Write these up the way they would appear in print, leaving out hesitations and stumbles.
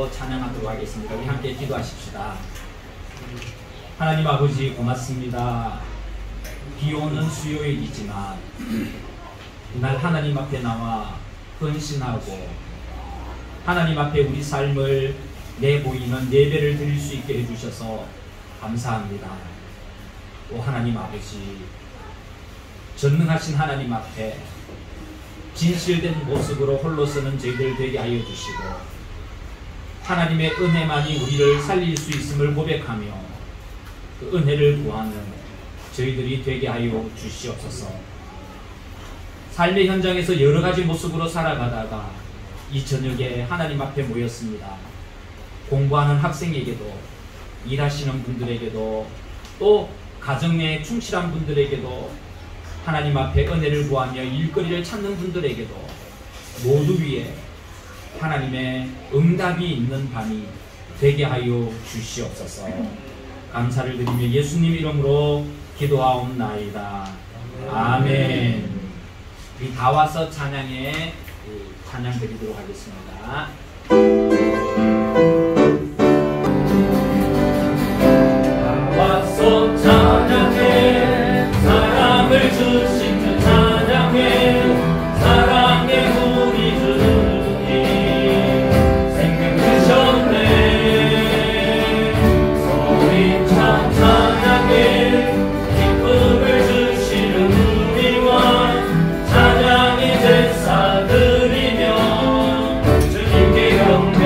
올려드리고 찬양하도록 하겠습니다. 우리 함께 기도하십시다. 하나님 아버지 고맙습니다. 비오는 수요일이지만 이날 하나님 앞에 나와 헌신하고 하나님 앞에 우리 삶을 내보이는 예배를 드릴 수 있게 해주셔서 감사합니다. 오 하나님 아버지, 전능하신 하나님 앞에 진실된 모습으로 홀로 서는 저희들 되게 하여 주시고 하나님의 은혜만이 우리를 살릴 수 있음을 고백하며 그 은혜를 구하는 저희들이 되게 하여 주시옵소서. 삶의 현장에서 여러 가지 모습으로 살아가다가 이 저녁에 하나님 앞에 모였습니다. 공부하는 학생에게도, 일하시는 분들에게도, 또 가정에 충실한 분들에게도, 하나님 앞에 은혜를 구하며 일거리를 찾는 분들에게도 모두 위에 하나님의 응답이 있는 밤이 되게 하여 주시옵소서. 감사를 드리며 예수님 이름으로 기도하옵나이다. 아멘. 우리 다 와서 찬양에 찬양 드리도록 하겠습니다. 다 와서 찬양해, 사랑을 주시는 찬양해, 사랑해 우리 주님 생명 주셨네. 소리쳐 찬양해, 기쁨을 주시는 우리와 찬양의 제사 드리며 주님께 경배.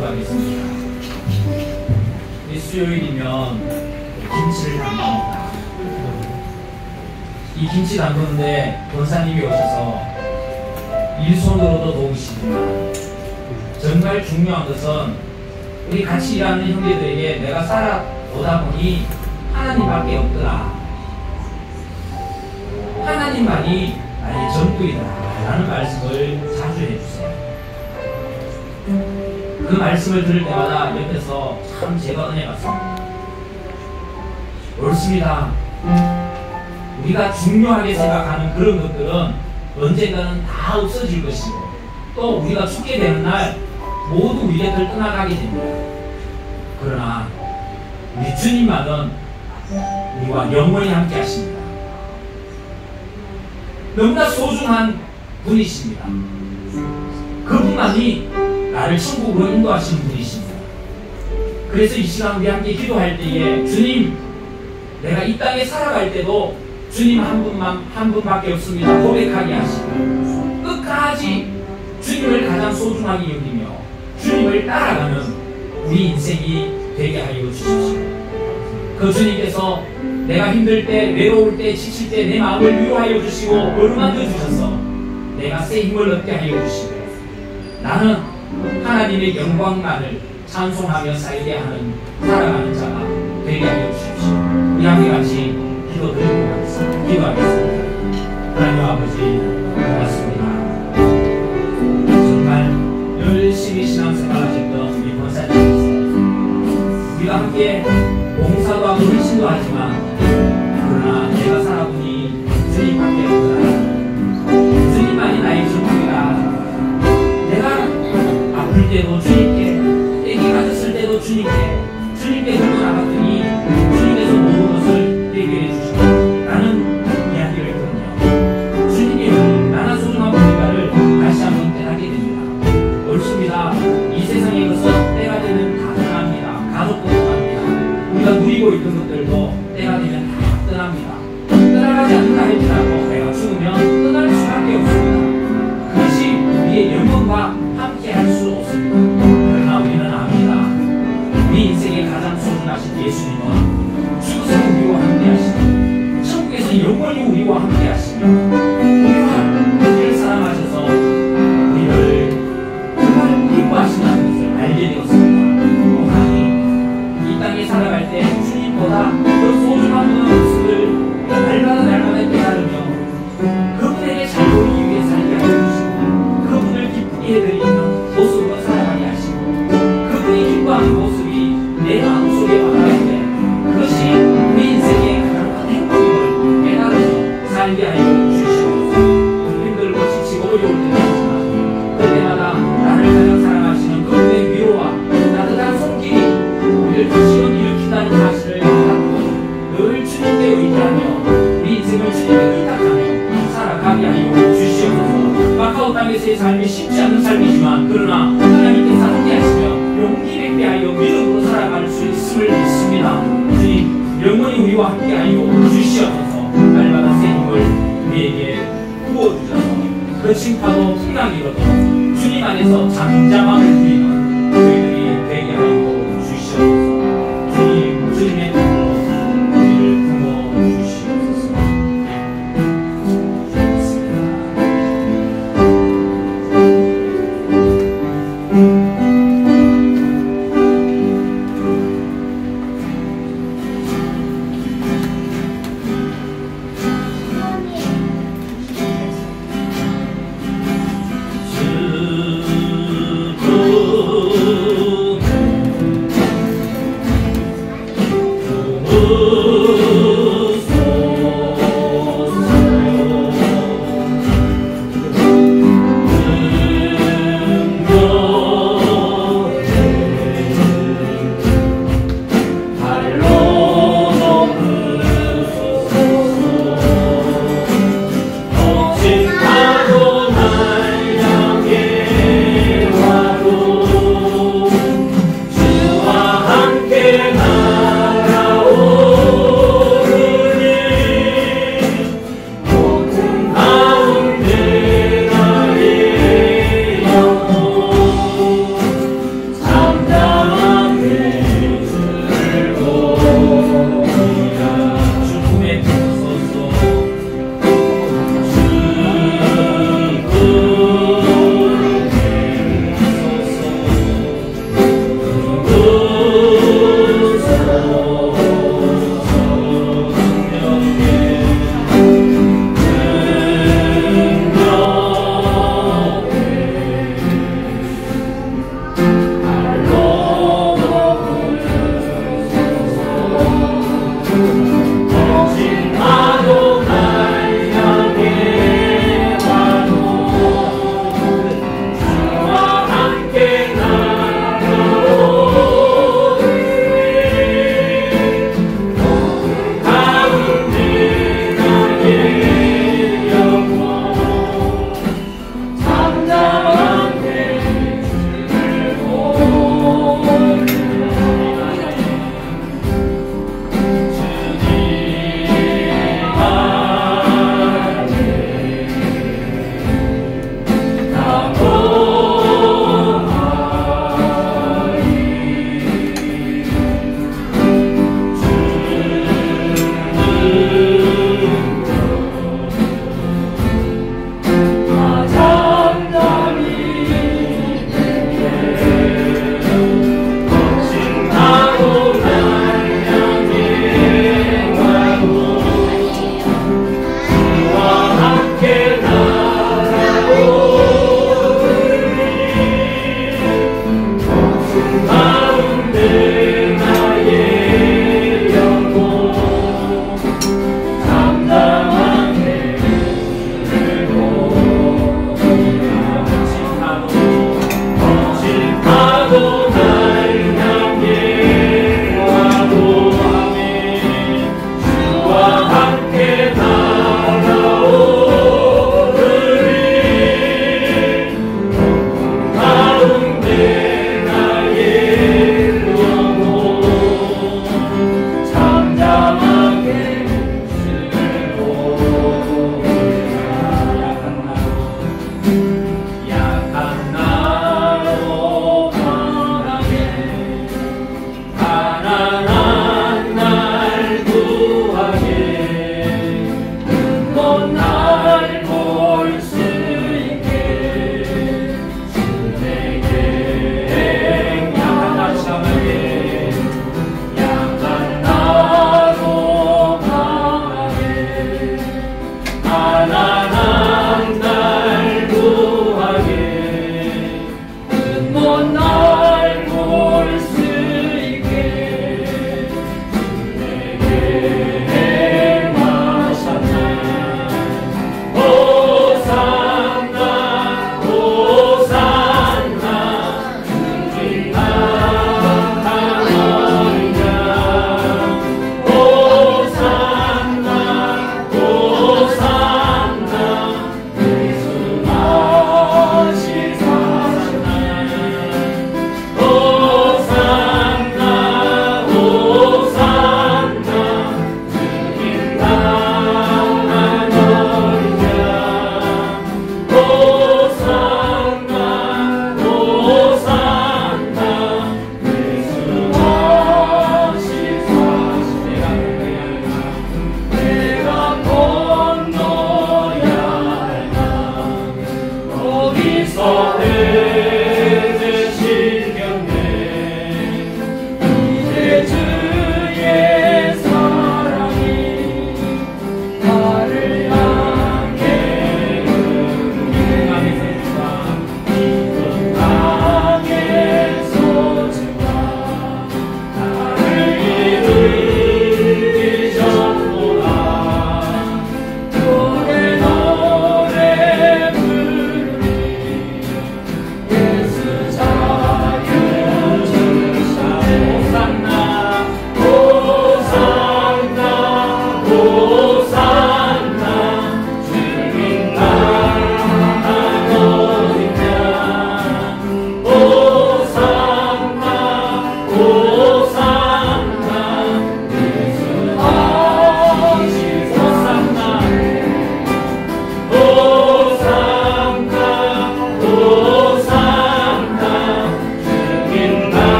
기도하겠습니다. 이 수요일이면 김치를 담깁니다. 이 김치 담그는데 권사님이 오셔서 일손으로도 도우시지만 정말 중요한 것은 우리 같이 일하는 형제들에게 내가 살아오다 보니 하나님밖에 없더라, 하나님만이 나의 전부이다 라는 말씀을 자주 해주세요. 그 말씀을 들을 때마다 옆에서 참 제가 은혜 받습니다. 옳습니다. 우리가 중요하게 생각하는 그런 것들은 언젠가는 다 없어질 것이고, 또 우리가 죽게 되는 날 모두 우리 곁을 떠나가게 됩니다. 그러나 우리 주님만은 우리와 영원히 함께 하십니다. 너무나 소중한 분이십니다. 그분만이 나를 천국으로 인도하시는 분이십니다. 그래서 이 시간 우리 함께 기도할 때에 주님, 내가 이 땅에 살아갈 때도 주님 한 분밖에 없습니다 고백하게 하시고, 끝까지 주님을 가장 소중하게 여기며 주님을 따라가는 우리 인생이 되게 하여 주십시오. 그 주님께서 내가 힘들 때, 외로울 때, 지칠 때 내 마음을 위로하여 주시고 어루만져 주셔서 내가 새 힘을 얻게 하여 주시고, 나는 하나님의 영광만을 찬송하며 살게 하는 살아가는 자가 되게 하여 주십시오. 우리 함께 같이 기도드리고 기도하겠습니다. 하나님 아버지, 고맙습니다. 정말 열심히 신앙생활 하셨던 우리 권사님께서 우리가 함께 봉사도 하고 헌신도 하지만, 그러나 내가 살아보니 주님밖에 없더라, 주님만이 나의 전부이다, 내가 아플 때도 주님께, 애기 가졌을 때도 주님께 들고 나갔더니 주님께서 모든 것을 해결해 주시고 라는 이야기를 했거든요. 주님이 얼마나 소중한 분인가를 다시 한번 깨닫게 됩니다. 옳습니다. 이 세상에 것은 때가 되면 다 떠납니다. 가족도 떠납니다. 우리가 누리고 있던 것들도 때가 되면 다 떠납니다. 떠나가지 않는다 할지라도 내가 죽으면 떠날 수밖에 없습니다. 그것이 우리의 영혼과 함께 할 수 없습니다. 그러나 우리는 압니다. 우리 인생에 가장 소중하신 예수님은 죽어서 우리와 함께 하시고 천국에서 영원히 우리와 함께 하시며 우리를 사랑하셔서 우리를 정말 기뻐하신다는 것을 알게 되었습니다. 하나님, 이 땅에 살아갈 때 주님보다 더 소중한 분의 모습을 날마다 깨달으며 그분에게 잘 보이기 위해 살게 하여 주시고, 그분을 기쁘게 해드리는 모습으로 살아가게 하시고, 그분이 기뻐하는 모습이 내 마음속에 와닿는데 그것이 우리 인생의 가장 큰 행복임을 깨달아서 살게 하여 주시옵소서. 힘들고 지치고 어려울 때도 있지만 그때마다 나를 가장 사랑하시는 그분의 위로와 따뜻한 손길이 우리를 다시금 일으킨다는 사실을 깨닫고 늘 주님께 의지하며 우리 인생을 주님께 의탁하며 살아가게 하여 주시옵소서. 마카오 땅에서의 삶이 쉽지 않은 삶이지만, 그러나 하나님께서 함께 하시며 용기 뵙게 하여 믿음으로 살아갈 수 있음을 믿습니다. 주님, 영원히 우리와 함께 하여 주시옵소서. 날마다 새 힘을 우리에게 부어주셔서 그 칭파도 풍랑이로도 주님 안에서 잠잠함을 누리는 저희들이 되게 하여 주시옵소서. 주님, 주님의 뜻으로 우리를 부어주시옵소서. 주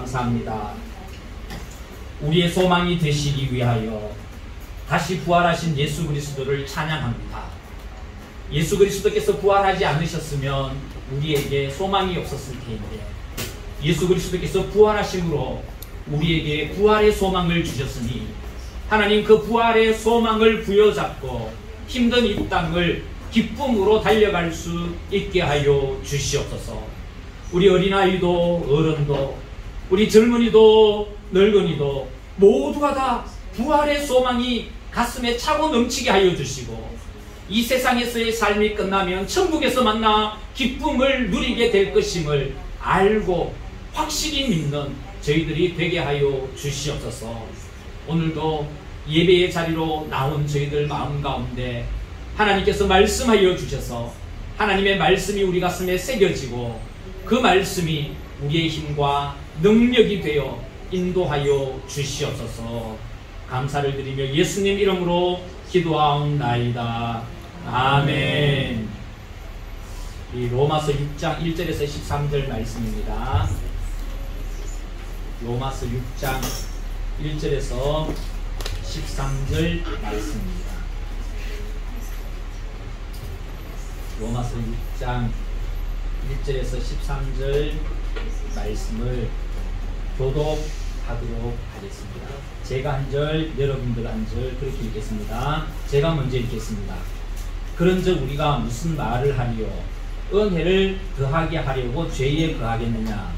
감사합니다. 우리의 소망이 되시기 위하여 다시 부활하신 예수 그리스도를 찬양합니다. 예수 그리스도께서 부활하지 않으셨으면 우리에게 소망이 없었을 텐데 예수 그리스도께서 부활하심으로 우리에게 부활의 소망을 주셨으니 하나님 그 부활의 소망을 부여잡고 힘든 이 땅을 기쁨으로 달려갈 수 있게 하여 주시옵소서. 우리 어린아이도 어른도 우리 젊은이도 늙은이도 모두가 다 부활의 소망이 가슴에 차고 넘치게 하여 주시고 이 세상에서의 삶이 끝나면 천국에서 만나 기쁨을 누리게 될 것임을 알고 확실히 믿는 저희들이 되게 하여 주시옵소서. 오늘도 예배의 자리로 나온 저희들 마음 가운데 하나님께서 말씀하여 주셔서 하나님의 말씀이 우리 가슴에 새겨지고 그 말씀이 우리의 힘과 능력이 되어 인도하여 주시옵소서. 감사를 드리며 예수님 이름으로 기도하옵나이다. 아멘. 이 로마서 6장 1절에서 13절 말씀입니다. 로마서 6장 1절에서 13절 말씀입니다. 로마서 6장 1절에서 13절 말씀을 교독하도록 하겠습니다. 제가 한 절, 여러분들 한 절 그렇게 읽겠습니다. 제가 먼저 읽겠습니다. 그런즉 우리가 무슨 말을 하리요? 은혜를 더하게 하려고 죄에 거하겠느냐?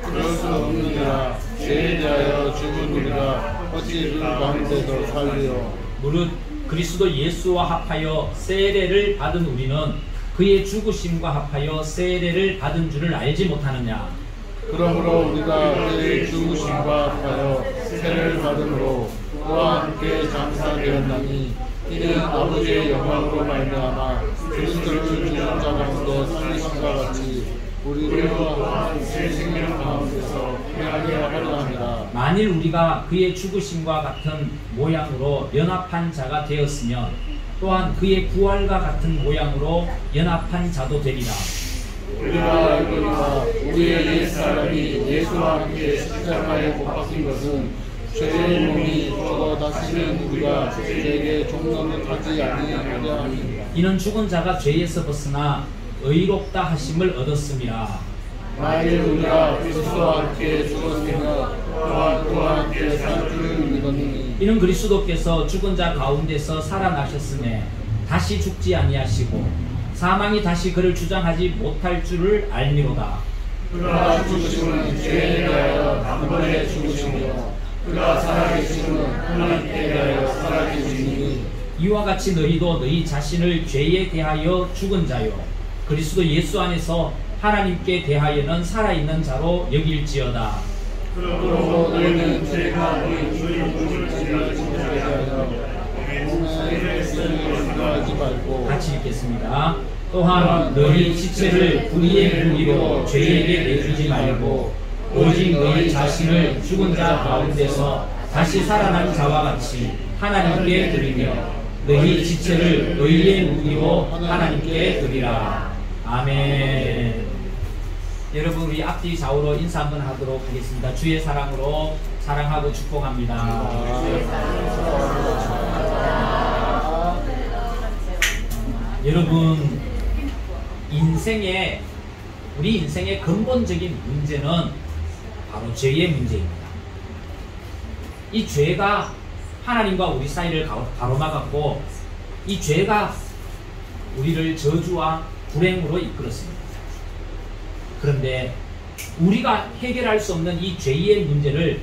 그럴 수 없느니라. 죄에 대하여 죽은 우리가 어찌 그 가운데서 살리요? 무릇 그리스도 예수와 합하여 세례를 받은 우리는 그의 죽으심과 합하여 세례를 받은 줄을 알지 못하느냐? 그러므로 우리가 그의 죽으심과 합하여 세례를 받음으로 그와 함께 장사되었나니 이는 아버지의 영광으로 말미암아 그리스도를 죽은 자 가운데 살리심과 같이 우리를 또한 새 생명 가운데서 행하게 하려 합니다. 만일 우리가 그의 죽으심과 같은 모양으로 연합한 자가 되었으면 또한 그의 부활과 같은 모양으로 연합한 자도 되리라. 우리가 알거니와 우리의 옛사람이 예수와 함께 십자가에 못 박힌 것은 죄의 몸이 죽어 다시는 우리가 죄에게 종로는 하지 아니하려 함이니라. 이는 죽은 자가 죄에서 벗어나 의롭다 하심을 얻었음이라. 만일 우리가 그리스도와 함께 죽었으면 또한 그와 함께 살 줄을 믿었느니 이는 그리스도께서 죽은 자 가운데서 살아나셨음에 다시 죽지 아니하시고 사망이 다시 그를 주장하지 못할 줄을 알미로다. 그가 죽으심은 죄에 대하여 단번에 죽으시며 그가 살아계심은 하나님께 대하여 살아계시니 이와 같이 너희도 너희 자신을 죄에 대하여 죽은 자요 그리스도 예수 안에서 하나님께 대하여는 살아있는 자로 여길지어다. 그러므로 너희는 죄가 너희 주의 몸을 지지하심에 대하여 몸에 쓰는 생각하지 말고 같이 읽겠습니다. 또한 너희 지체를 불의의 무기로 죄에게 내주지 말고 오직 너희 자신을 죽은 자 가운데서 다시 살아난 자와 같이 하나님께 드리며 너희 지체를 의의 무기로 하나님께 드리라. 아멘. 여러분 우리 앞뒤 좌우로 인사 한번 하도록 하겠습니다. 주의 사랑으로 사랑하고 축복합니다. 여러분 우리 인생의 근본적인 문제는 바로 죄의 문제입니다. 이 죄가 하나님과 우리 사이를 가로막았고 이 죄가 우리를 저주와 불행으로 이끌었습니다. 그런데 우리가 해결할 수 없는 이 죄의 문제를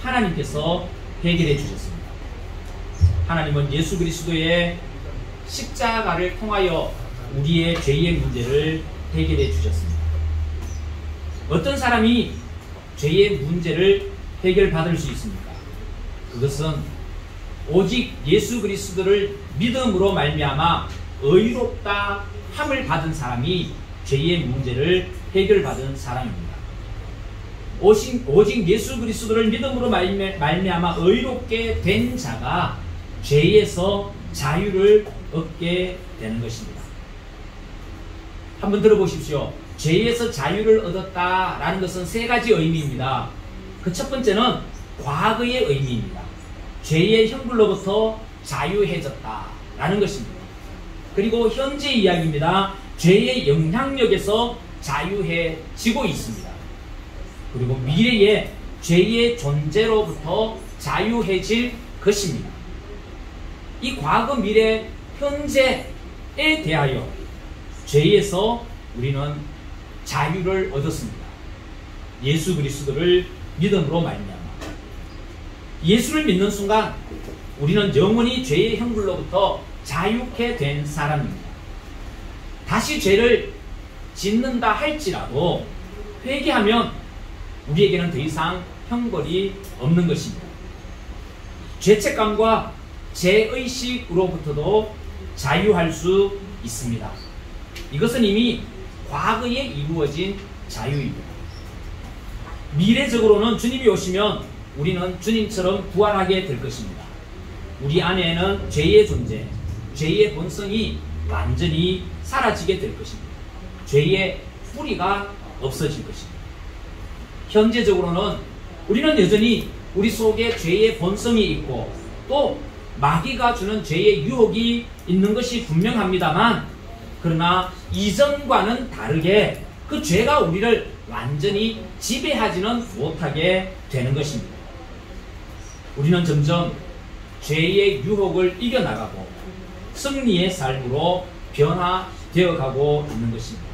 하나님께서 해결해 주셨습니다. 하나님은 예수 그리스도의 십자가를 통하여 우리의 죄의 문제를 해결해 주셨습니다. 어떤 사람이 죄의 문제를 해결받을 수 있습니까? 그것은 오직 예수 그리스도를 믿음으로 말미암아 의롭다 함을 받은 사람이 죄의 문제를 해결받은 사람입니다. 오직 예수 그리스도를 믿음으로 말미암아 의롭게 된 자가 죄에서 자유를 얻게 되는 것입니다. 한번 들어보십시오. 죄에서 자유를 얻었다라는 것은 세 가지 의미입니다. 그 첫 번째는 과거의 의미입니다. 죄의 형벌로부터 자유해졌다라는 것입니다. 그리고 현재 이야기입니다. 죄의 영향력에서 자유해지고 있습니다. 그리고 미래에 죄의 존재로부터 자유해질 것입니다. 이 과거, 미래, 현재에 대하여 죄에서 우리는 자유를 얻었습니다. 예수 그리스도를 믿음으로 말미암아 예수를 믿는 순간 우리는 영원히 죄의 형벌로부터 자유케 된 사람입니다. 다시 죄를 짓는다 할지라도 회개하면 우리에게는 더 이상 형벌이 없는 것입니다. 죄책감과 죄의식으로부터도 자유할 수 있습니다. 이것은 이미 과거에 이루어진 자유입니다. 미래적으로는 주님이 오시면 우리는 주님처럼 부활하게 될 것입니다. 우리 안에는 죄의 존재, 죄의 본성이 완전히 사라지게 될 것입니다. 죄의 뿌리가 없어질 것입니다. 현재적으로는 우리는 여전히 우리 속에 죄의 본성이 있고 또 마귀가 주는 죄의 유혹이 있는 것이 분명합니다만, 그러나 이전과는 다르게 그 죄가 우리를 완전히 지배하지는 못하게 되는 것입니다. 우리는 점점 죄의 유혹을 이겨나가고 승리의 삶으로 변화되어 가고 있는 것입니다.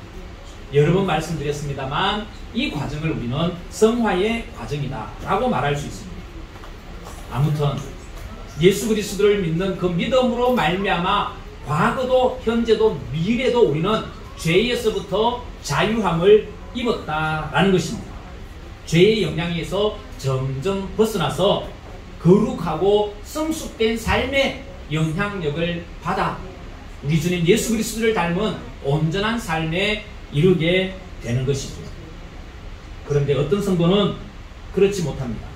여러 번 말씀드렸습니다만 이 과정을 우리는 성화의 과정이다 라고 말할 수 있습니다. 아무튼 예수 그리스도를 믿는 그 믿음으로 말미암아 과거도 현재도 미래도 우리는 죄에서부터 자유함을 입었다라는 것입니다. 죄의 영향에서 점점 벗어나서 거룩하고 성숙된 삶의 영향력을 받아 우리 주님 예수 그리스도를 닮은 온전한 삶에 이르게 되는 것이죠. 그런데 어떤 성도는 그렇지 못합니다.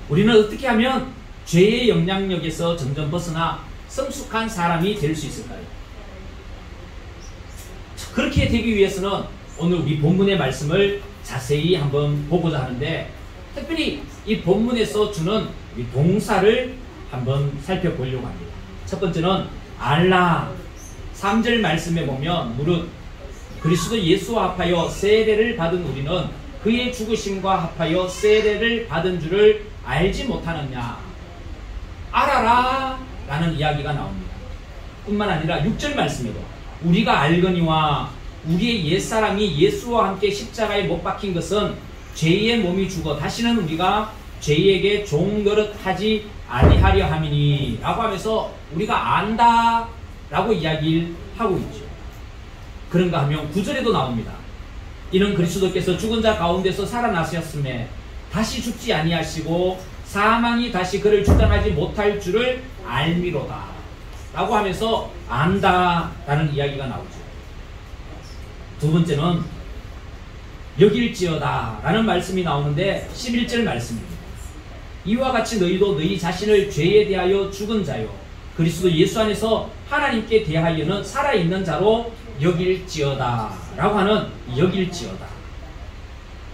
우리는 어떻게 하면 죄의 영향력에서 점점 벗어나 성숙한 사람이 될 수 있을까요? 그렇게 되기 위해서는 오늘 우리 본문의 말씀을 자세히 한번 보고자 하는데, 특별히 이 본문에서 주는 이 동사를 한번 살펴보려고 합니다. 첫 번째는 알라. 3절 말씀에 보면 무릇 그리스도 예수와 합하여 세례를 받은 우리는 그의 죽으심과 합하여 세례를 받은 줄을 알지 못하느냐. 알아라 라는 이야기가 나옵니다. 뿐만 아니라 6절 말씀에도 우리가 알거니와 우리의 옛사람이 예수와 함께 십자가에 못 박힌 것은 죄의 몸이 죽어 다시는 우리가 죄에게 종노릇 하지 아니하려 함이니 라고 하면서 우리가 안다 라고 이야기를 하고 있죠. 그런가 하면 9절에도 나옵니다. 이는 그리스도께서 죽은 자 가운데서 살아나셨음에 다시 죽지 아니하시고 사망이 다시 그를 주장하지 못할 줄을 알미로다 라고 하면서 안다 라는 이야기가 나오죠. 두 번째는 여길지어다 라는 말씀이 나오는데 11절 말씀입니다. 이와 같이 너희도 너희 자신을 죄에 대하여 죽은 자요 그리스도 예수 안에서 하나님께 대하여는 살아있는 자로 여길지어다 라고 하는 여길지어다.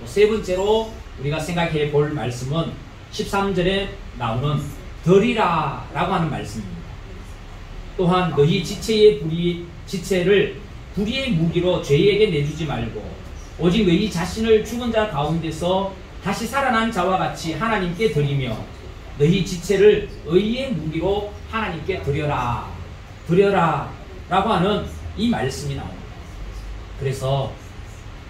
세 번째로 우리가 생각해 볼 말씀은 13절에 나오는 덜이라 라고 하는 말씀입니다. 또한 너희 지체를 불의의 무기로 죄에게 내주지 말고 오직 너희 자신을 죽은 자 가운데서 다시 살아난 자와 같이 하나님께 드리며 너희 지체를 의의 무기로 하나님께 드려라 라고 하는 이 말씀이 나옵니다. 그래서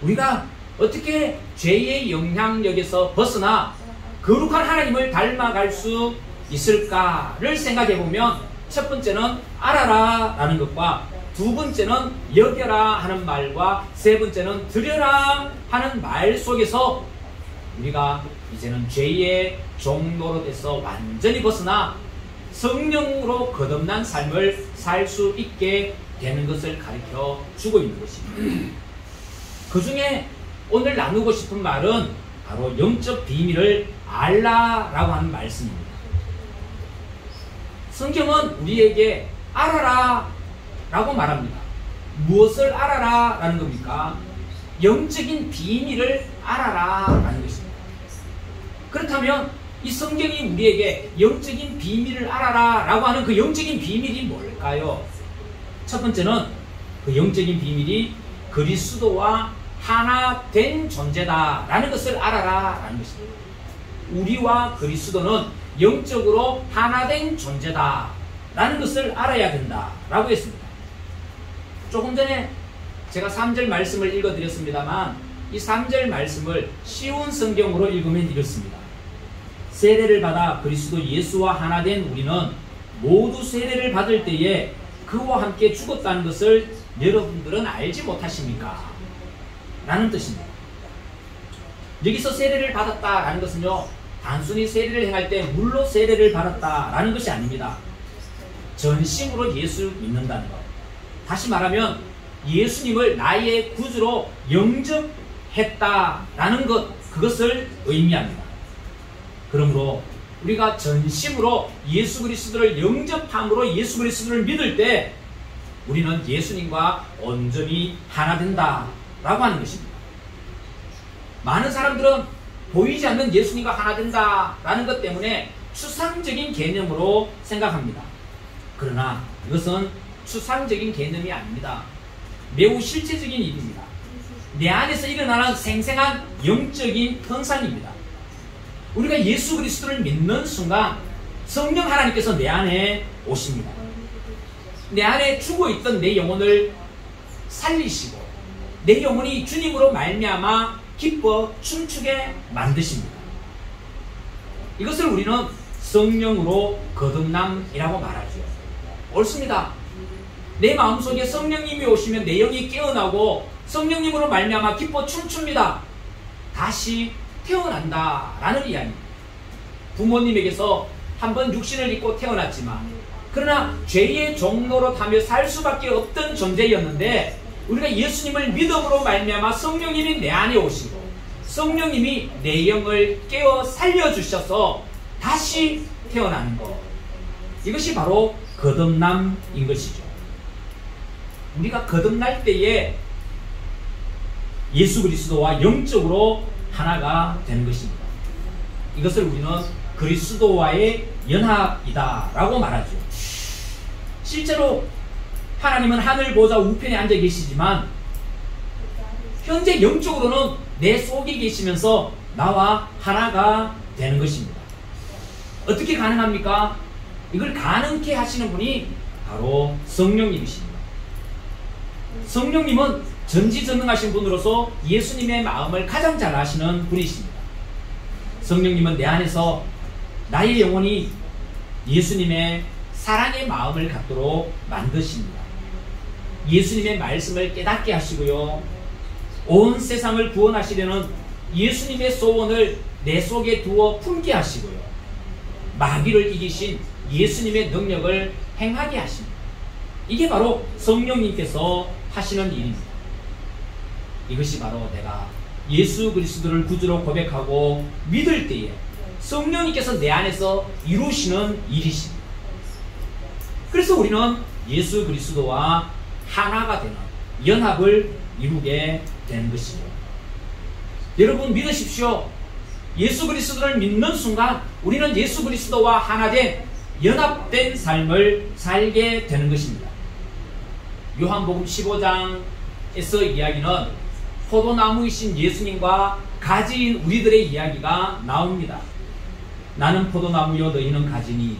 우리가 어떻게 죄의 영향력에서 벗어나 거룩한 하나님을 닮아갈 수 있을까를 생각해 보면 첫 번째는 알아라 라는 것과 두 번째는 여겨라 하는 말과 세 번째는 드려라 하는 말 속에서 우리가 이제는 죄의 종노릇에서 완전히 벗어나 성령으로 거듭난 삶을 살 수 있게 되는 것을 가르쳐 주고 있는 것입니다. 그 중에 오늘 나누고 싶은 말은 바로 영적 비밀을 알라라고 하는 말씀입니다. 성경은 우리에게 알아라 라고 말합니다. 무엇을 알아라 라는 겁니까? 영적인 비밀을 알아라 라는 것입니다. 그렇다면 이 성경이 우리에게 영적인 비밀을 알아라 라고 하는 그 영적인 비밀이 뭘까요? 첫 번째는 그 영적인 비밀이 그리스도와 하나 된 존재다 라는 것을 알아라 라는 것입니다. 우리와 그리스도는 영적으로 하나 된 존재다 라는 것을 알아야 된다 라고 했습니다. 조금 전에 제가 3절 말씀을 읽어드렸습니다만 이 3절 말씀을 쉬운 성경으로 읽으면 이렇습니다. 세례를 받아 그리스도 예수와 하나 된 우리는 모두 세례를 받을 때에 그와 함께 죽었다는 것을 여러분들은 알지 못하십니까? 라는 뜻입니다. 여기서 세례를 받았다라는 것은요, 단순히 세례를 행할 때 물로 세례를 받았다라는 것이 아닙니다. 전심으로 예수 믿는다는 것. 다시 말하면 예수님을 나의 구주로 영접했다라는 것, 그것을 의미합니다. 그러므로 우리가 전심으로 예수 그리스도를 영접함으로 예수 그리스도를 믿을 때 우리는 예수님과 온전히 하나 된다라고 하는 것입니다. 많은 사람들은 보이지 않는 예수님과 하나 된다라는 것 때문에 추상적인 개념으로 생각합니다. 그러나 이것은 추상적인 개념이 아닙니다. 매우 실제적인 일입니다. 내 안에서 일어나는 생생한 영적인 현상입니다. 우리가 예수 그리스도를 믿는 순간 성령 하나님께서 내 안에 오십니다. 내 안에 죽어있던 내 영혼을 살리시고 내 영혼이 주님으로 말미암아 기뻐 춤추게 만드십니다. 이것을 우리는 성령으로 거듭남이라고 말하죠. 옳습니다. 내 마음속에 성령님이 오시면 내 영이 깨어나고 성령님으로 말미암아 기뻐 춤춥니다. 다시 태어난다라는 이야기입니다. 부모님에게서 한번 육신을 입고 태어났지만 그러나 죄의 종로로 타며 살 수밖에 없던 존재였는데 우리가 예수님을 믿음으로 말미암아 성령님이 내 안에 오시고 성령님이 내 영을 깨어 살려주셔서 다시 태어나는 것, 이것이 바로 거듭남인 것이죠. 우리가 거듭날 때에 예수 그리스도와 영적으로 하나가 되는 것입니다. 이것을 우리는 그리스도와의 연합이다 라고 말하죠. 실제로 하나님은 하늘 보좌 우편에 앉아 계시지만 현재 영적으로는 내 속에 계시면서 나와 하나가 되는 것입니다. 어떻게 가능합니까? 이걸 가능케 하시는 분이 바로 성령님이십니다. 성령님은 전지전능하신 분으로서 예수님의 마음을 가장 잘 아시는 분이십니다. 성령님은 내 안에서 나의 영혼이 예수님의 사랑의 마음을 갖도록 만드십니다. 예수님의 말씀을 깨닫게 하시고요, 온 세상을 구원하시려는 예수님의 소원을 내 속에 두어 품게 하시고요, 마귀를 이기신 예수님의 능력을 행하게 하십니다. 이게 바로 성령님께서 하시는 일입니다. 이것이 바로 내가 예수 그리스도를 구주로 고백하고 믿을 때에 성령님께서 내 안에서 이루시는 일이십니다. 그래서 우리는 예수 그리스도와 하나가 되는 연합을 이루게 되는 것이죠. 여러분 믿으십시오. 예수 그리스도를 믿는 순간 우리는 예수 그리스도와 하나된 연합된 삶을 살게 되는 것입니다. 요한복음 15장에서 이야기는 포도나무이신 예수님과 가지인 우리들의 이야기가 나옵니다. 나는 포도나무요 너희는 가지니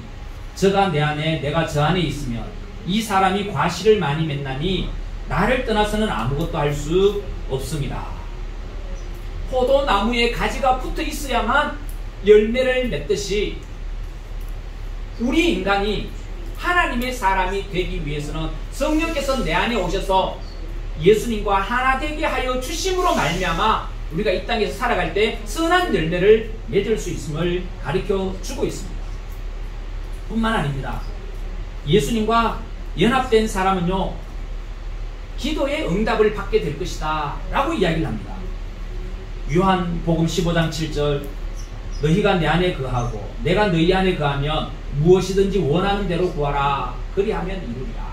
저가 내 안에 내가 저 안에 있으면 이 사람이 과실을 많이 맺나니 나를 떠나서는 아무것도 할 수 없습니다. 포도나무에 가지가 붙어 있어야만 열매를 맺듯이 우리 인간이 하나님의 사람이 되기 위해서는 성령께서 내 안에 오셔서 예수님과 하나 되게 하여 주심으로 말미암아 우리가 이 땅에서 살아갈 때 선한 열매를 맺을 수 있음을 가르쳐 주고 있습니다. 뿐만 아닙니다. 예수님과 연합된 사람은요, 기도의 응답을 받게 될 것이다 라고 이야기를 합니다. 요한복음 15장 7절 너희가 내 안에 거하고 내가 너희 안에 거하면 무엇이든지 원하는 대로 구하라 그리하면 이루리라.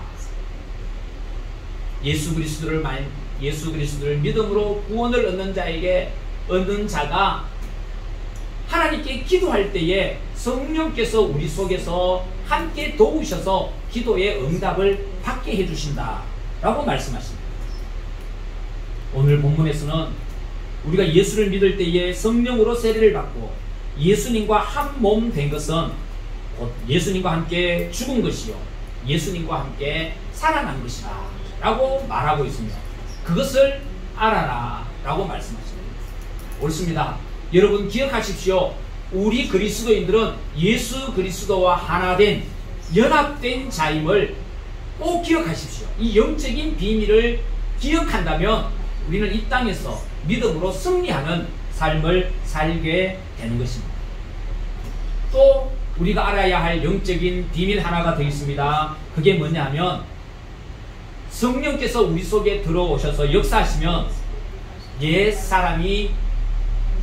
예수 그리스도를 믿음으로 구원을 얻는 자에게 얻는 자가 하나님께 기도할 때에 성령께서 우리 속에서 함께 도우셔서 기도의 응답을 받게 해주신다 라고 말씀하십니다. 오늘 본문에서는 우리가 예수를 믿을 때에 성령으로 세례를 받고 예수님과 한 몸 된 것은 곧 예수님과 함께 죽은 것이요 예수님과 함께 살아난 것이다 라고 말하고 있습니다. 그것을 알아라 라고 말씀하십니다. 옳습니다. 여러분 기억하십시오. 우리 그리스도인들은 예수 그리스도와 하나된 연합된 자임을 꼭 기억하십시오. 이 영적인 비밀을 기억한다면 우리는 이 땅에서 믿음으로 승리하는 삶을 살게 되는 것입니다. 또 우리가 알아야 할 영적인 비밀 하나가 더 있습니다. 그게 뭐냐면 성령께서 우리 속에 들어오셔서 역사하시면 옛 사람이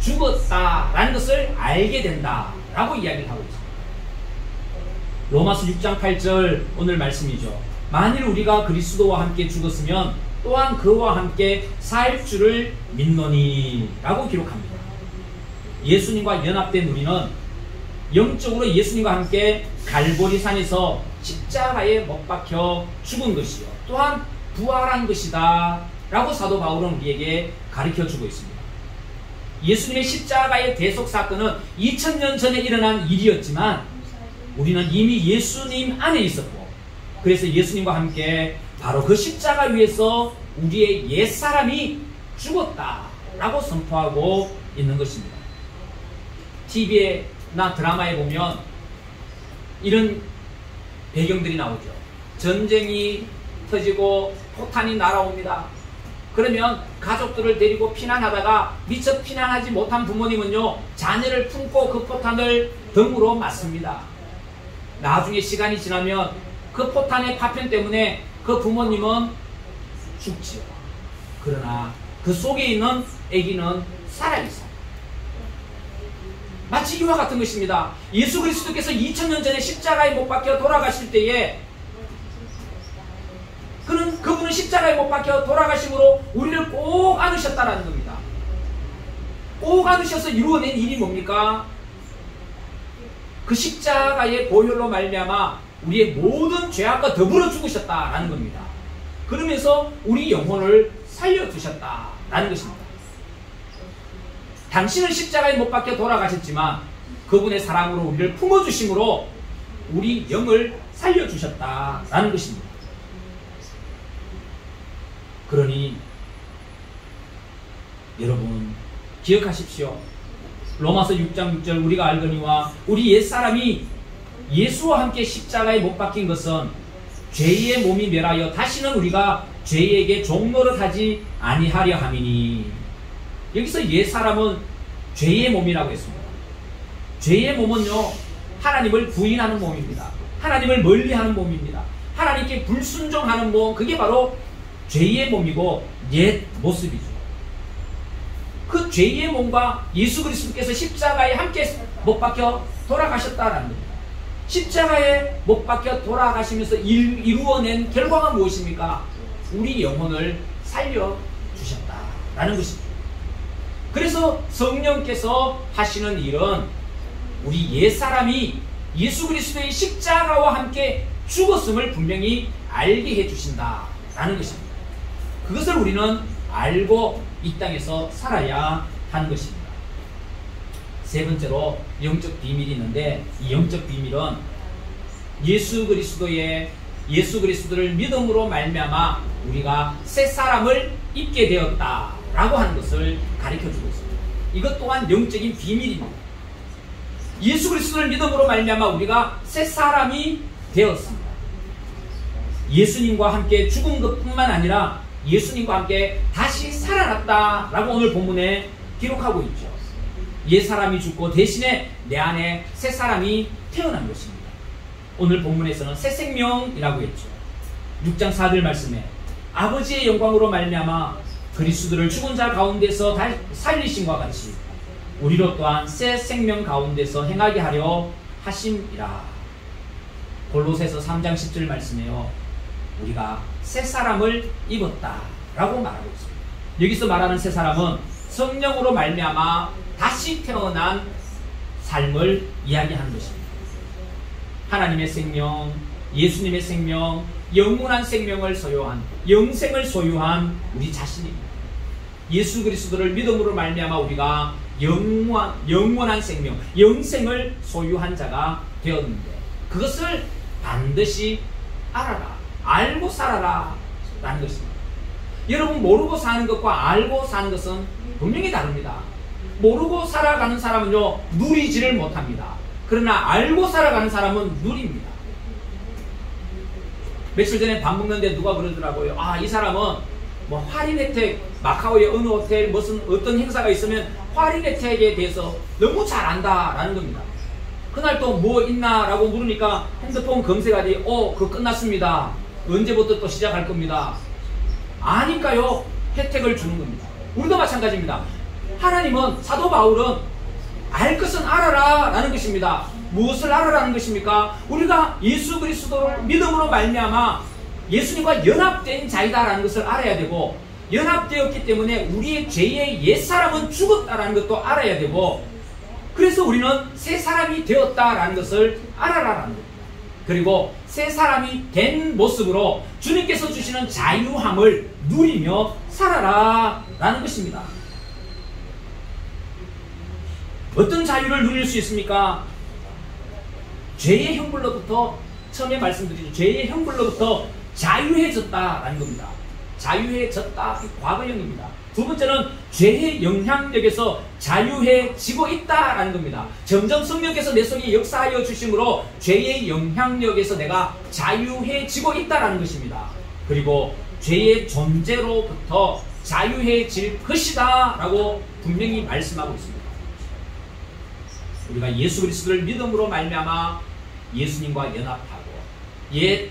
죽었다라는 것을 알게 된다라고 이야기를 하고 있습니다. 로마서 6장 8절 오늘 말씀이죠. 만일 우리가 그리스도와 함께 죽었으면 또한 그와 함께 살 줄을 믿노니 라고 기록합니다. 예수님과 연합된 우리는 영적으로 예수님과 함께 갈보리산에서 십자가에 못 박혀 죽은 것이요 또한 부활한 것이다 라고 사도 바울은 우리에게 가르쳐주고 있습니다. 예수님의 십자가의 대속 사건은 2000년 전에 일어난 일이었지만 우리는 이미 예수님 안에 있었고 그래서 예수님과 함께 바로 그 십자가 위에서 우리의 옛사람이 죽었다라고 선포하고 있는 것입니다. TV나 드라마에 보면 이런 배경들이 나오죠. 전쟁이 터지고 포탄이 날아옵니다. 그러면 가족들을 데리고 피난하다가 미처 피난하지 못한 부모님은요 자녀를 품고 그 포탄을 등으로 맞습니다. 나중에 시간이 지나면 그 포탄의 파편 때문에 그 부모님은 죽지요. 그러나 그 속에 있는 아기는 살아있어요. 마치 이와 같은 것입니다. 예수 그리스도께서 2000년 전에 십자가에 못 박혀 돌아가실 때에 그분은 십자가에 못 박혀 돌아가심으로 우리를 꼭 안으셨다라는 겁니다. 꼭 안으셔서 이루어낸 일이 뭡니까? 그 십자가의 보혈로 말미암아 우리의 모든 죄악과 더불어 죽으셨다라는 겁니다. 그러면서 우리 영혼을 살려주셨다라는 것입니다. 당신은 십자가에 못 박혀 돌아가셨지만 그분의 사랑으로 우리를 품어주심으로 우리 영을 살려주셨다라는 것입니다. 그러니 여러분 기억하십시오. 로마서 6장 6절 우리가 알거니와 우리 옛사람이 예수와 함께 십자가에 못 박힌 것은 죄의 몸이 멸하여 다시는 우리가 죄에게 종노릇하지 아니하려 함이니. 여기서 옛사람은 죄의 몸이라고 했습니다. 죄의 몸은요 하나님을 부인하는 몸입니다. 하나님을 멀리하는 몸입니다. 하나님께 불순종하는 몸, 그게 바로 죄의 몸이고 옛 모습이죠. 그 죄의 몸과 예수 그리스도께서 십자가에 함께 못 박혀 돌아가셨다라는 겁니다. 십자가에 못 박혀 돌아가시면서 이루어낸 결과가 무엇입니까? 우리 영혼을 살려주셨다라는 것입니다. 그래서 성령께서 하시는 일은 우리 옛사람이 예수 그리스도의 십자가와 함께 죽었음을 분명히 알게 해주신다라는 것입니다. 그것을 우리는 알고 이 땅에서 살아야 하는 것입니다. 세 번째로 영적 비밀이 있는데 이 영적 비밀은 예수 그리스도를 믿음으로 말미암아 우리가 새 사람을 입게 되었다라고 하는 것을 가르쳐주고 있습니다. 이것 또한 영적인 비밀입니다. 예수 그리스도를 믿음으로 말미암아 우리가 새 사람이 되었습니다. 예수님과 함께 죽은 것뿐만 아니라 예수님과 함께 다시 살아났다라고 오늘 본문에 기록하고 있죠. 옛사람이 죽고 대신에 내 안에 새 사람이 태어난 것입니다. 오늘 본문에서는 새 생명이라고 했죠. 6장 4절 말씀에 아버지의 영광으로 말미암아 그리스도를 죽은 자 가운데서 살리심과 같이 우리로 또한 새 생명 가운데서 행하게 하려 하심이라. 골로새서 3장 10절 말씀에요. 우리가 새 사람을 입었다라고 말하고 있습니다. 여기서 말하는 새 사람은 성령으로 말미암아 다시 태어난 삶을 이야기하는 것입니다. 하나님의 생명, 예수님의 생명, 영원한 생명을 소유한, 영생을 소유한 우리 자신입니다. 예수 그리스도를 믿음으로 말미암아 우리가 영원한 생명, 영생을 소유한 자가 되었는데, 그것을 반드시 알아라, 알고 살아라 라는 것입니다. 여러분, 모르고 사는 것과 알고 사는 것은 분명히 다릅니다. 모르고 살아가는 사람은요, 누리지를 못합니다. 그러나 알고 살아가는 사람은 누립니다. 며칠 전에 밥 먹는데 누가 그러더라고요. 아, 이 사람은 뭐 할인 혜택, 마카오의 어느 호텔 무슨 어떤 행사가 있으면 할인 혜택에 대해서 너무 잘 안다라는 겁니다. 그날 또 뭐 있나 라고 물으니까 핸드폰 검색하더니 그거 끝났습니다. 언제부터 또 시작할 겁니다. 아니까요, 혜택을 주는 겁니다. 우리도 마찬가지입니다. 하나님은, 사도 바울은 알 것은 알아라 라는 것입니다. 무엇을 알아라는 것입니까? 우리가 예수 그리스도를 믿음으로 말미암아 예수님과 연합된 자이다 라는 것을 알아야 되고, 연합되었기 때문에 우리의 죄의 옛사람은 죽었다라는 것도 알아야 되고, 그래서 우리는 새 사람이 되었다라는 것을 알아라라는 겁니다. 그리고 새 사람이 된 모습으로 주님께서 주시는 자유함을 누리며 살아라라는 것입니다. 어떤 자유를 누릴 수 있습니까? 죄의 형벌로부터, 처음에 말씀드린 죄의 형벌로부터 자유해졌다라는 겁니다. 자유해졌다, 과거형입니다. 두 번째는 죄의 영향력에서 자유해지고 있다라는 겁니다. 점점 성령께서 내 속에 역사하여 주심으로 죄의 영향력에서 내가 자유해지고 있다라는 것입니다. 그리고 죄의 존재로부터 자유해질 것이다 라고 분명히 말씀하고 있습니다. 우리가 예수 그리스도를 믿음으로 말미암아 예수님과 연합하고 옛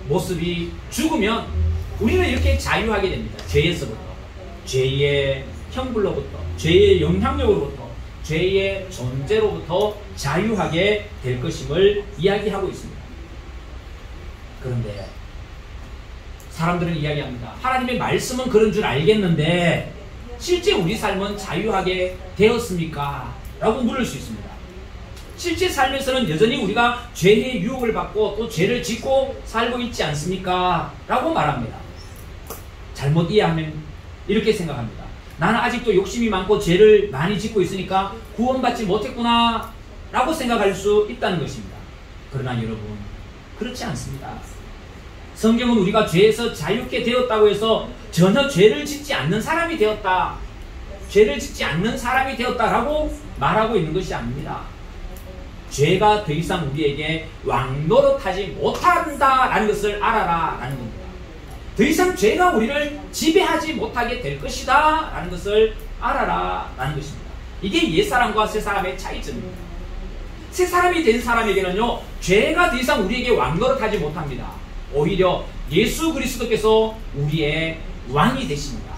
모습이 죽으면 우리는 이렇게 자유하게 됩니다. 죄에서부터, 죄의 형벌로부터, 죄의 영향력으로부터, 죄의 존재로부터 자유하게 될 것임을 이야기하고 있습니다. 그런데 사람들은 이야기합니다. 하나님의 말씀은 그런 줄 알겠는데 실제 우리 삶은 자유하게 되었습니까? 라고 물을 수 있습니다. 실제 삶에서는 여전히 우리가 죄의 유혹을 받고 또 죄를 짓고 살고 있지 않습니까? 라고 말합니다. 잘못 이해하면 이렇게 생각합니다. 나는 아직도 욕심이 많고 죄를 많이 짓고 있으니까 구원받지 못했구나 라고 생각할 수 있다는 것입니다. 그러나 여러분, 그렇지 않습니다. 성경은 우리가 죄에서 자유케 되었다고 해서 전혀 죄를 짓지 않는 사람이 되었다, 죄를 짓지 않는 사람이 되었다라고 말하고 있는 것이 아닙니다. 죄가 더 이상 우리에게 왕노릇하지 못한다라는 것을 알아라라는 겁니다. 더 이상 죄가 우리를 지배하지 못하게 될 것이다 라는 것을 알아라라는 것입니다. 이게 옛사람과 새사람의 차이점입니다. 새사람이 된 사람에게는요, 죄가 더 이상 우리에게 왕노릇하지 못합니다. 오히려 예수 그리스도께서 우리의 왕이 되십니다.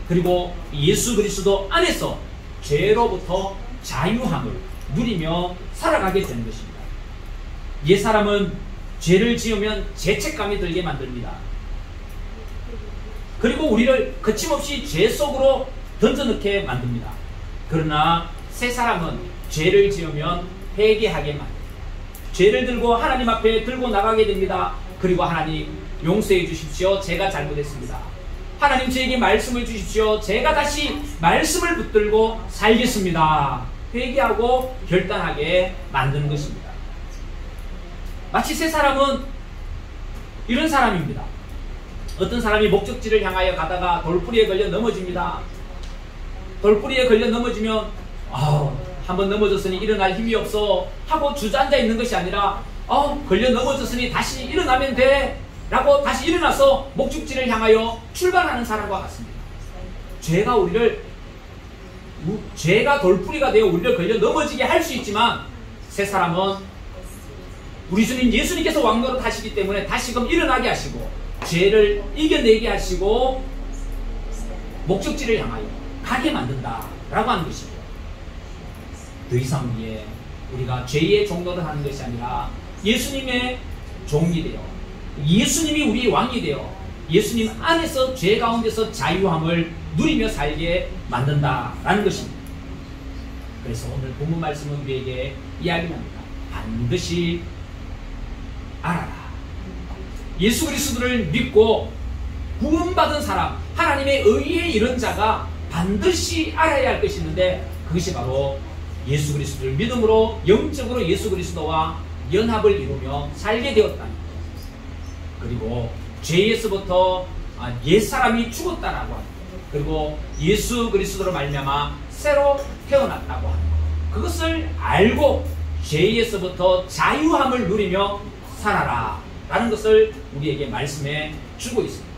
그리고 예수 그리스도 안에서 죄로부터 자유함을 누리며 살아가게 되는 것입니다. 옛사람은 죄를 지으면 죄책감이 들게 만듭니다. 그리고 우리를 거침없이 죄 속으로 던져넣게 만듭니다. 그러나 새사람은 죄를 지으면 회개하게 만듭니다. 죄를 들고 하나님 앞에 들고 나가게 됩니다. 그리고 하나님, 용서해 주십시오. 제가 잘못했습니다. 하나님, 저에게 말씀을 주십시오. 제가 다시 말씀을 붙들고 살겠습니다. 회개하고 결단하게 만드는 것입니다. 마치 새 사람은 이런 사람입니다. 어떤 사람이 목적지를 향하여 가다가 돌뿌리에 걸려 넘어집니다. 돌뿌리에 걸려 넘어지면 한번 넘어졌으니 일어날 힘이 없어 하고 주저앉아 있는 것이 아니라 걸려 넘어졌으니 다시 일어나면 돼 라고 다시 일어나서 목적지를 향하여 출발하는 사람과 같습니다. 죄가 돌뿌리가 되어 우리를 걸려 넘어지게 할 수 있지만, 새 사람은 우리 주님 예수님께서 왕노릇 하시기 때문에 다시금 일어나게 하시고 죄를 이겨내게 하시고 목적지를 향하여 가게 만든다 라고 하는 것입니다. 더 이상 우리가 죄의 종노를 하는 것이 아니라 예수님의 종이 되어, 예수님이 우리의 왕이 되어 예수님 안에서 죄 가운데서 자유함을 누리며 살게 만든다라는 것입니다. 그래서 오늘 본문 말씀은 우리에게 이야기합니다. 반드시 알아라. 예수 그리스도를 믿고 구원받은 사람, 하나님의 의에 이른 자가 반드시 알아야 할 것이 있는데, 그것이 바로 예수 그리스도를 믿음으로 영적으로 예수 그리스도와 연합을 이루며 살게 되었다는 것. 그리고 죄에서부터 옛사람이 죽었다라고 하는 것. 그리고 예수 그리스도로 말미암아 새로 태어났다고 하는 것. 그것을 알고 죄에서부터 자유함을 누리며 살아라 라는 것을 우리에게 말씀해 주고 있습니다.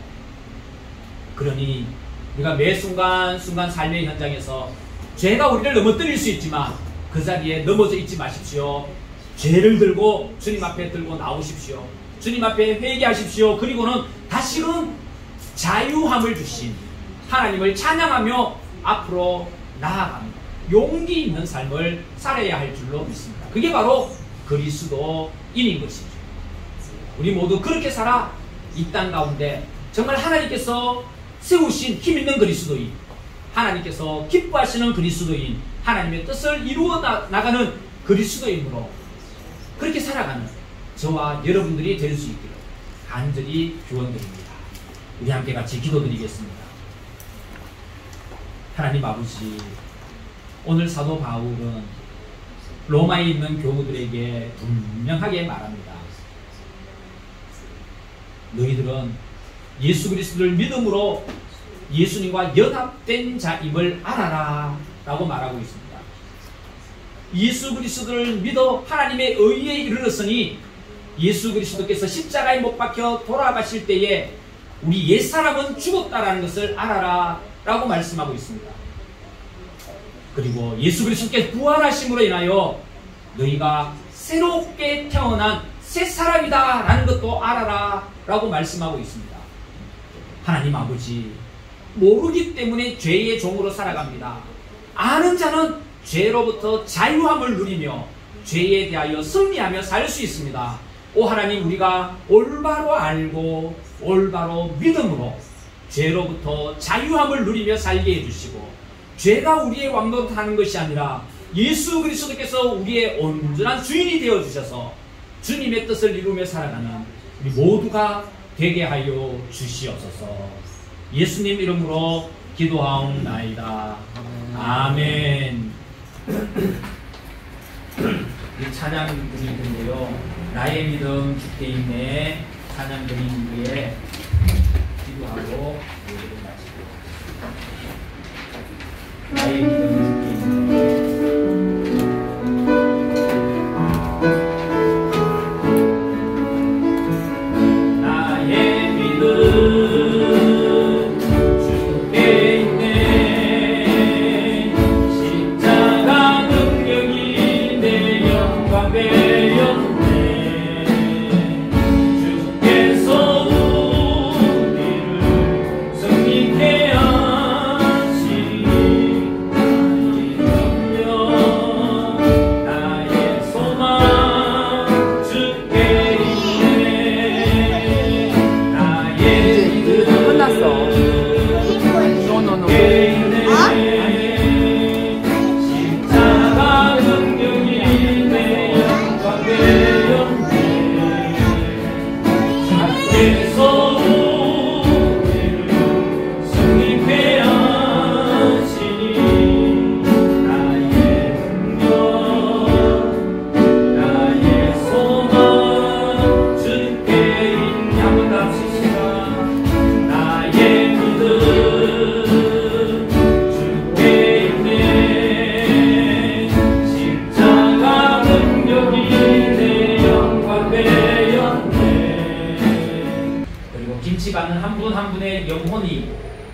그러니 우리가 매 순간순간 삶의 현장에서 죄가 우리를 넘어뜨릴 수 있지만 그 자리에 넘어져 있지 마십시오. 죄를 들고 주님 앞에 들고 나오십시오. 주님 앞에 회개하십시오. 그리고는 다시금 자유함을 주신 하나님을 찬양하며 앞으로 나아갑니다. 용기 있는 삶을 살아야 할 줄로 믿습니다. 그게 바로 그리스도인인 것이죠. 우리 모두 그렇게 살아 이 땅 가운데 정말 하나님께서 세우신 힘있는 그리스도인, 하나님께서 기뻐하시는 그리스도인, 하나님의 뜻을 이루어 나가는 그리스도인으로 그렇게 살아가는 저와 여러분들이 될 수 있기를 간절히 축원드립니다. 우리 함께 같이 기도드리겠습니다. 하나님 아버지, 오늘 사도 바울은 로마에 있는 교우들에게 분명하게 말합니다. 너희들은 예수 그리스도를 믿음으로 예수님과 연합된 자임을 알아라 라고 말하고 있습니다. 예수 그리스도를 믿어 하나님의 의에 이르렀으니 예수 그리스도께서 십자가에 못 박혀 돌아가실 때에 우리 옛사람은 죽었다라는 것을 알아라 라고 말씀하고 있습니다. 그리고 예수 그리스도께서 부활하심으로 인하여 너희가 새롭게 태어난 새 사람이다 라는 것도 알아라 라고 말씀하고 있습니다. 하나님 아버지, 모르기 때문에 죄의 종으로 살아갑니다. 아는 자는 죄로부터 자유함을 누리며 죄에 대하여 승리하며 살 수 있습니다. 오 하나님, 우리가 올바로 알고 올바로 믿음으로 죄로부터 자유함을 누리며 살게 해주시고, 죄가 우리의 왕노릇 하는 것이 아니라 예수 그리스도께서 우리의 온전한 주인이 되어주셔서 주님의 뜻을 이루며 살아가는 우리 모두가 되게 하여 주시옵소서. 예수님 이름으로 기도하옵나이다. 아멘. 이 찬양 드릴 텐데요, 나의 믿음 주께 있네 찬양 드린 후에 기도하고 예배를 마치고, 나의 믿음 주께 있네.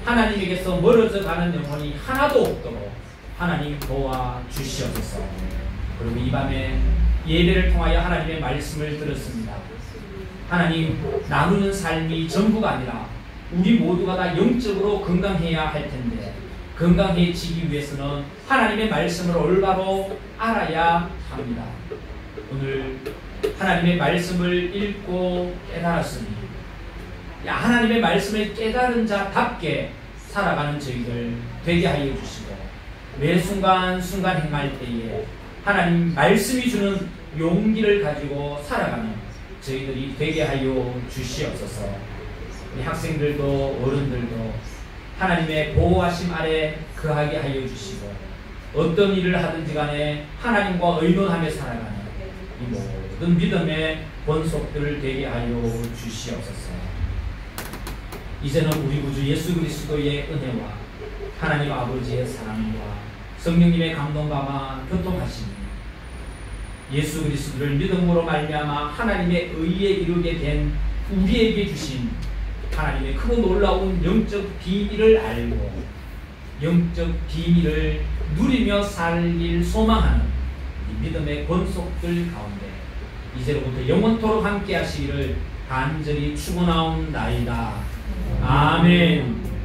하나님에게서 멀어져 가는 영혼이 하나도 없도록 하나님 도와주시옵소서. 그리고 이 밤에 예배를 통하여 하나님의 말씀을 들었습니다. 하나님, 나누는 삶이 전부가 아니라 우리 모두가 다 영적으로 건강해야 할 텐데, 건강해지기 위해서는 하나님의 말씀을 올바로 알아야 합니다. 오늘 하나님의 말씀을 읽고 깨달았으니 하나님의 말씀을 깨달은 자답게 살아가는 저희들 되게 하여 주시고, 매 순간순간 행할 때에 하나님 말씀이 주는 용기를 가지고 살아가는 저희들이 되게 하여 주시옵소서. 우리 학생들도 어른들도 하나님의 보호하심 아래 거하게 하여 주시고 어떤 일을 하든지 간에 하나님과 의논하며 살아가는 이 모든 믿음의 본속들을 되게 하여 주시옵소서. 이제는 우리 구주 예수 그리스도의 은혜와 하나님 아버지의 사랑과 성령님의 감동감화 교통하심이 예수 그리스도를 믿음으로 말미암아 하나님의 의에 이르게 된 우리에게 주신 하나님의 크고 놀라운 영적 비밀을 알고 영적 비밀을 누리며 살길 소망하는 이 믿음의 권속들 가운데 이제로부터 영원토록 함께 하시기를 간절히 축원하옵나이다. 아멘.